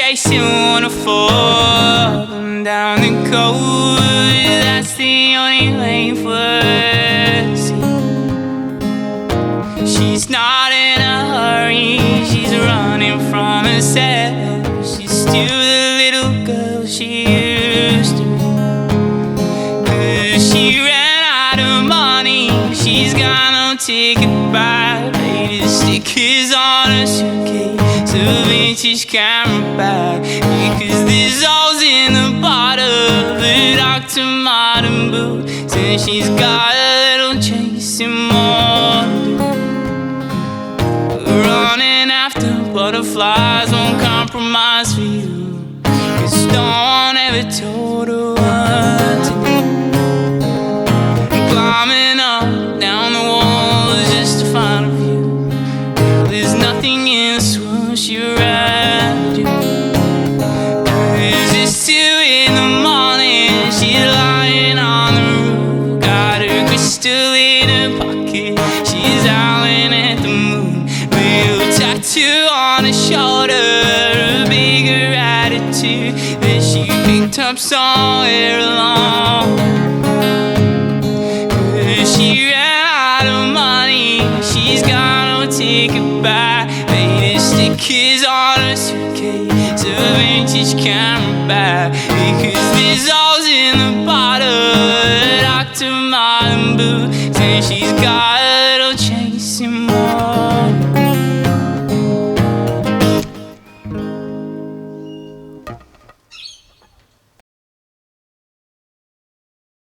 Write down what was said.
chasing waterfalls down the coast. That's the only way for her to see. She's not in a hurry, she's running from herself. She's still the little girl she used to be. 'Cause she ran out of money, she's got no ticket back. Painted stickers on her suitcase, a vintage camera bag. Because there's holes in the bottom of her Dr. Martin boots, and she's got a little chasing more to do. Running after butterflies won't compromise for you, 'cause no one ever told her what to do. Climbing up, down the walls just to find a view. Well, there's nothing in this world she'd rather do. 'Cause it's 2 in the morning, she's lying on the roof. Got her crystal in her pocket, she's howling at the moon. Real tattoo on her shoulder, a bigger attitude that she picked up somewhere along. She ran out of money, she's got no ticket back. Painted stickers on her suitcase, a vintage camera bag. Because there's holes in the bottom of Dr. Martin boots, and she's got a